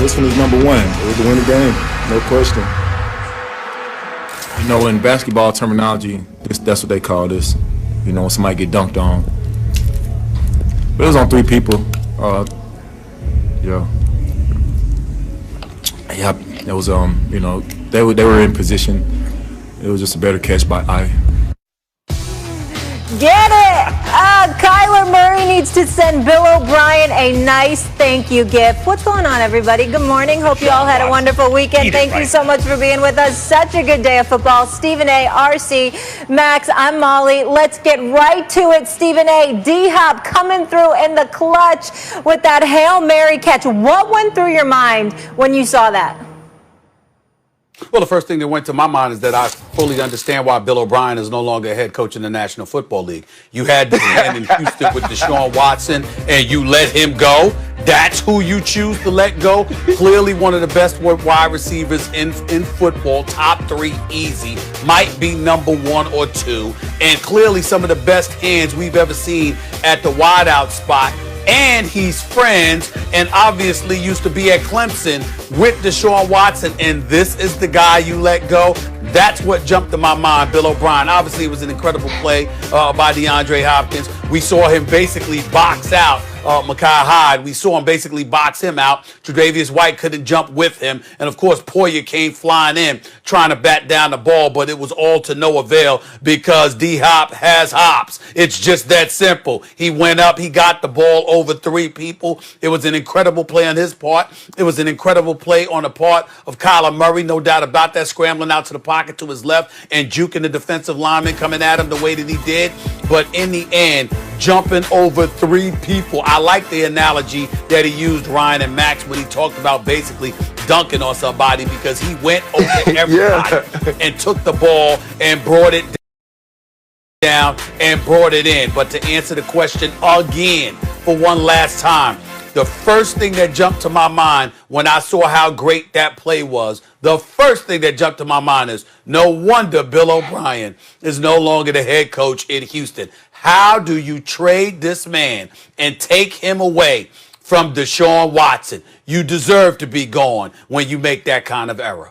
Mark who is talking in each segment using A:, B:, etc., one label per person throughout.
A: this one is number one. It was to win the game, no question. You know, in basketball terminology, that's what they call this. You know, when somebody get dunked on. But it was on 3 people. Yeah, it was, you know, they were in position. It was just a better catch by eye.
B: Get it! Kyler Murray needs to send Bill O'Brien a nice thank you gift. What's going on, everybody? Good morning. Hope you all had a wonderful weekend. Thank you so much for being with us. Such a good day of football. Stephen A., RC, Max, I'm Molly. Let's get right to it. Stephen A., D-Hop coming through in the clutch with that Hail Mary catch. What went through your mind when you saw that?
C: Well, the first thing that went to my mind is that I fully understand why Bill O'Brien is no longer a head coach in the National Football League. You had this man in Houston with Deshaun Watson, and you let him go. That's who you choose to let go. Clearly one of the best wide receivers in football, top 3 easy, might be number 1 or 2, and clearly some of the best hands we've ever seen at the wideout spot. And he's friends and obviously used to be at Clemson with Deshaun Watson. And this is the guy you let go. That's what jumped to my mind, Bill O'Brien. Obviously, it was an incredible play by DeAndre Hopkins. We saw him basically box out Micah Hyde. We saw him basically box him out. Tre'Davious White couldn't jump with him. And, of course, Poyer came flying in trying to bat down the ball, but it was all to no avail because D-Hop has hops. It's just that simple. He went up. He got the ball over 3 people. It was an incredible play on his part. It was an incredible play on the part of Kyler Murray, no doubt about that, scrambling out to the pocket to his left and juking the defensive lineman coming at him the way that he did. But in the end, jumping over 3 people. I like the analogy that he used, Ryan and Max, when he talked about basically dunking on somebody because he went over everybody and took the ball and brought it down and brought it in. But to answer the question again for one last time, the first thing that jumped to my mind when I saw how great that play was, the first thing that jumped to my mind is no wonder Bill O'Brien is no longer the head coach in Houston. How do you trade this man and take him away from Deshaun Watson? You deserve to be gone when you make that kind of error.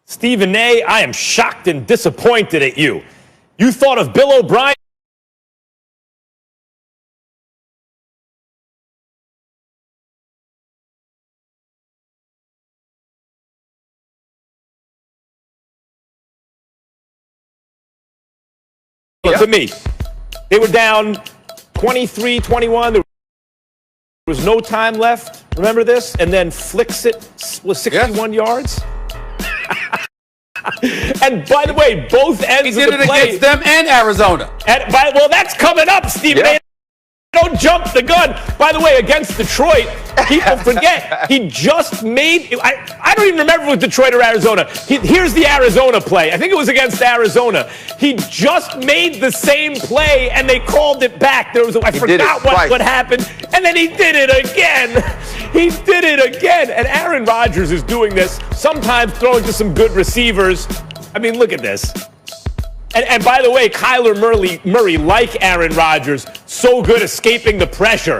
D: Stephen A., I am shocked and disappointed at you. You thought of Bill O'Brien to me. They were down 23-21. There was no time left. Remember this? And then flicks it was 61 yards. And by the way, both ends of the play. He did it
C: against them and Arizona.
D: Well, that's coming up, Stephen A. Don't jump the gun. By the way, against Detroit, people forget he just made. I don't even remember if it was Detroit or Arizona. Here's the Arizona play. I think it was against Arizona. He just made the same play and they called it back. I forgot what happened, and then he did it again. He did it again. And Aaron Rodgers is doing this, sometimes throwing to some good receivers. I mean, look at this. And by the way, Kyler Murray, like Aaron Rodgers, so good escaping the pressure.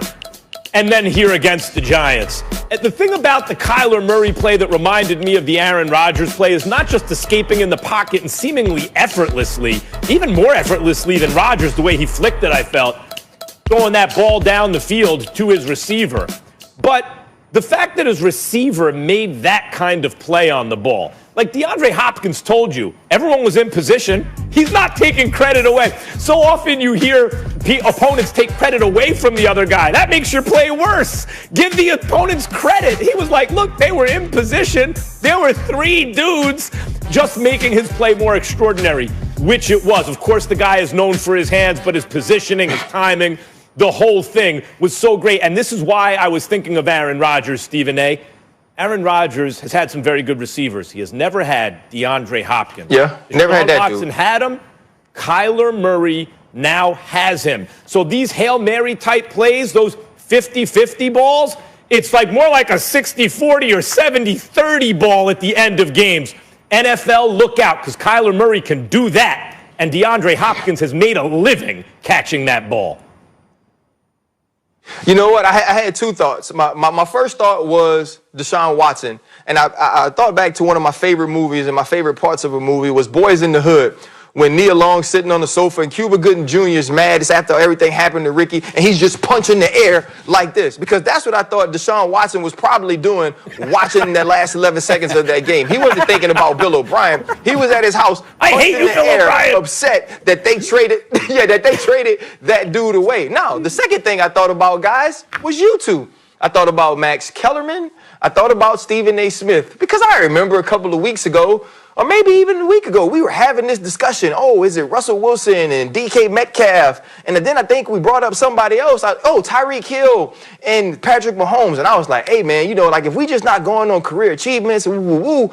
D: And then here against the Giants. And the thing about the Kyler Murray play that reminded me of the Aaron Rodgers play is not just escaping in the pocket and seemingly effortlessly, even more effortlessly than Rodgers, the way he flicked it, I felt, throwing that ball down the field to his receiver. But the fact that his receiver made that kind of play on the ball, like DeAndre Hopkins told you, everyone was in position. He's not taking credit away. So often you hear opponents take credit away from the other guy. That makes your play worse. Give the opponents credit. He was like, look, they were in position. There were 3 dudes just making his play more extraordinary, which it was. Of course, the guy is known for his hands, but his positioning, his timing, the whole thing was so great. And this is why I was thinking of Aaron Rodgers, Stephen A. Aaron Rodgers has had some very good receivers. He has never had DeAndre Hopkins.
E: Yeah, never had that
D: Watson
E: dude.
D: Had him. Kyler Murray now has him. So these Hail Mary type plays, those 50-50 balls, it's like more like a 60-40 or 70-30 ball at the end of games. NFL, look out, because Kyler Murray can do that. And DeAndre Hopkins has made a living catching that ball.
E: You know what? I had two thoughts. My first thought was Deshaun Watson. And I thought back to one of my favorite movies, and my favorite parts of a movie was Boys in the Hood. When Nia Long's sitting on the sofa and Cuba Gooding Jr. is mad. It's after everything happened to Ricky, and he's just punching the air like this. Because that's what I thought Deshaun Watson was probably doing watching the last 11 seconds of that game. He wasn't thinking about Bill O'Brien. He was at his house punching the air, upset that they traded that dude away. Now, the second thing I thought about, guys, was you two. I thought about Max Kellerman. I thought about Stephen A. Smith. Because I remember a couple of weeks ago, or maybe even a week ago, we were having this discussion. Oh, is it Russell Wilson and DK Metcalf? And then I think we brought up somebody else. Tyreek Hill and Patrick Mahomes. And I was like, hey, man, if we just not going on career achievements, you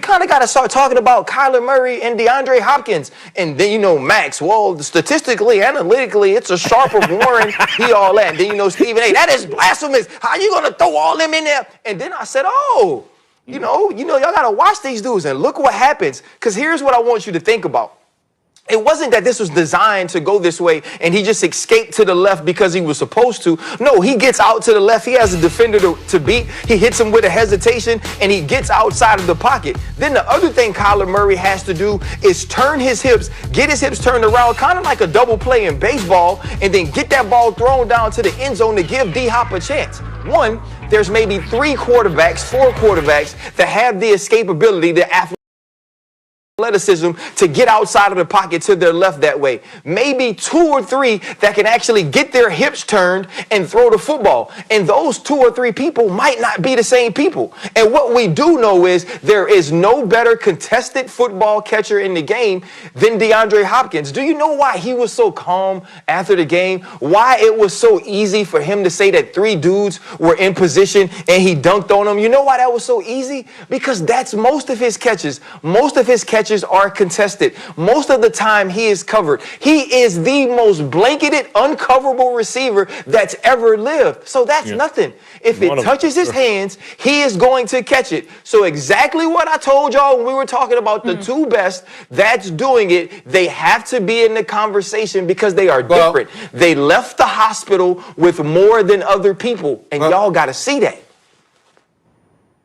E: kind of got to start talking about Kyler Murray and DeAndre Hopkins. And then, Max, well, statistically, analytically, it's a sharper Warren, all that. And then, Stephen A., that is blasphemous. How you going to throw all them in there? And then I said, y'all got to watch these dudes and look what happens. Because here's what I want you to think about. It wasn't that this was designed to go this way and he just escaped to the left because he was supposed to. No, he gets out to the left. He has a defender to beat. He hits him with a hesitation and he gets outside of the pocket. Then the other thing Kyler Murray has to do is turn his hips, get his hips turned around, kind of like a double play in baseball, and then get that ball thrown down to the end zone to give D-Hop a chance. One, there's maybe 4 quarterbacks that have the escapability, the athleticism to get outside of the pocket to their left that way. Maybe 2 or 3 that can actually get their hips turned and throw the football. And those 2 or 3 people might not be the same people. And what we do know is there is no better contested football catcher in the game than DeAndre Hopkins. Do you know why he was so calm after the game? Why it was so easy for him to say that 3 dudes were in position and he dunked on them? You know why that was so easy? Because that's most of his catches. Most of his catches are contested. Most of the time he is covered. He is the most blanketed, uncoverable receiver that's ever lived. So that's nothing. If it touches his hands, he is going to catch it. So exactly what I told y'all when we were talking about the 2 best that's doing it, they have to be in the conversation because they are different. They left the hospital with more than other people, and y'all got to see that.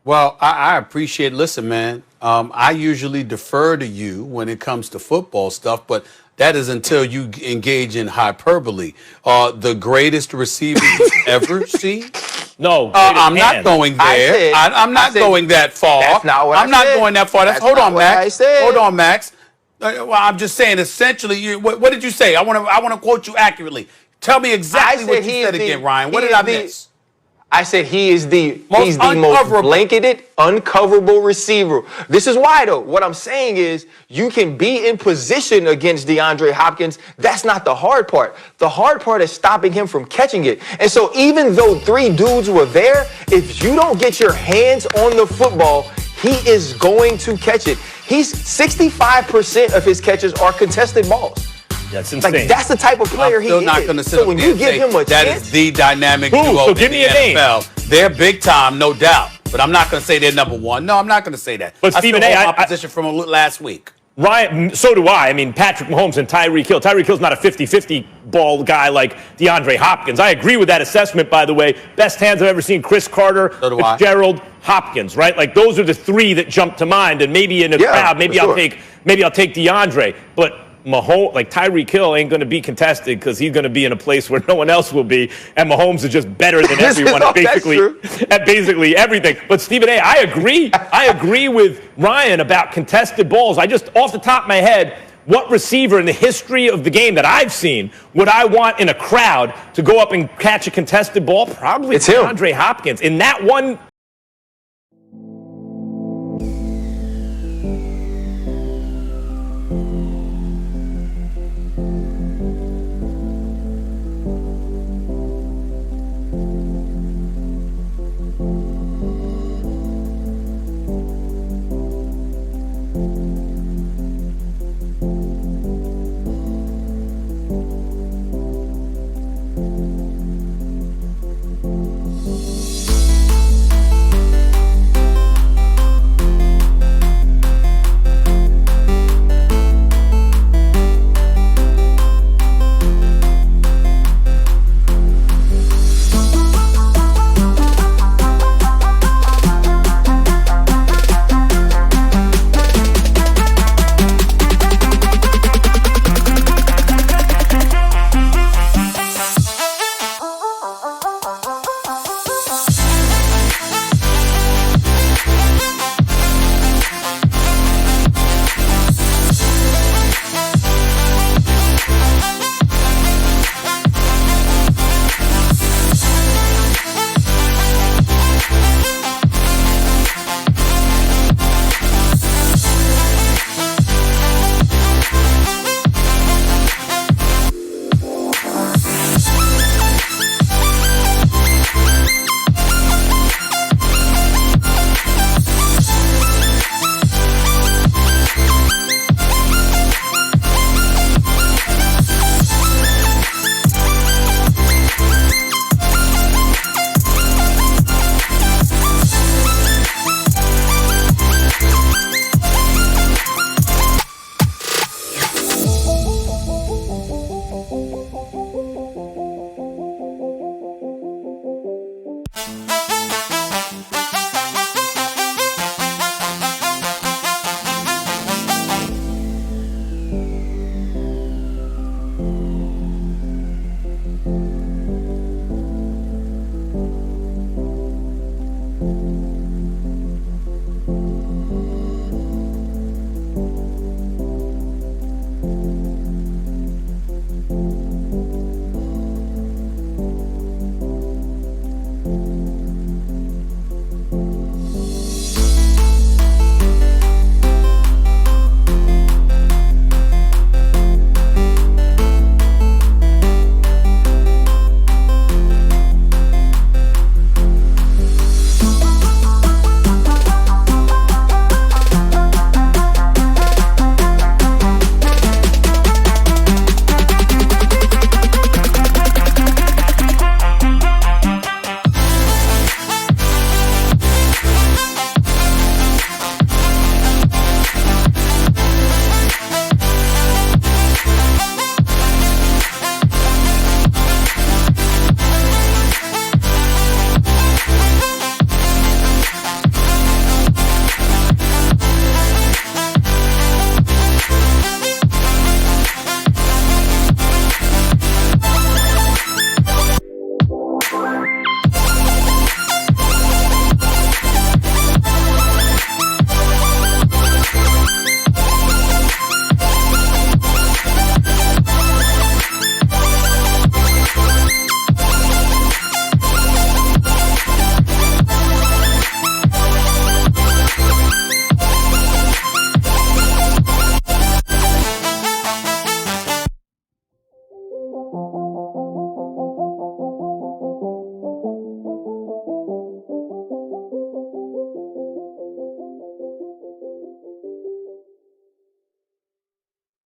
C: Well, I appreciate. Listen, man, I usually defer to you when it comes to football stuff, but that is until you engage in hyperbole. The greatest receiver you've ever seen?
D: No,
C: I'm not going there. I'm not going that far.
E: That's not what
C: I'm not going that far. Hold on, Max.
E: Hold
C: on, Max. Well, I'm just saying. Essentially, what did you say? I want to quote you accurately. Tell me exactly what you said again, Ryan. What did I miss?
E: I said he's the most blanketed, uncoverable receiver. This is why, though. What I'm saying is you can be in position against DeAndre Hopkins. That's not the hard part. The hard part is stopping him from catching it. And so even though 3 dudes were there, if you don't get your hands on the football, he is going to catch it. 65% of his catches are contested balls.
D: That's insane.
E: Like, that's the type of player he is.
C: Not going to sit
E: so when you give him a chance,
C: that is the dynamic duo in the NFL. They're big time, no doubt. But I'm not going to say they're number 1. No, I'm not going to say that.
D: But Stephen A.,
C: my position from last week.
D: Ryan, so do I. I mean, Patrick Mahomes and Tyreek Hill. Tyreek Hill's not a 50-50 ball guy like DeAndre Hopkins. I agree with that assessment, by the way. Best hands I've ever seen, Chris Carter, Fitzgerald, Hopkins, right? Like, those are the 3 that jump to mind. And maybe in a crowd, maybe I'll take DeAndre. But Mahomes, like Tyreek Hill, ain't going to be contested because he's going to be in a place where no one else will be, and Mahomes is just better than everyone at basically everything. But Stephen A., I agree. I agree with Ryan about contested balls. I just, off the top of my head, what receiver in the history of the game that I've seen would I want in a crowd to go up and catch a contested ball? Probably DeAndre Hopkins. In that one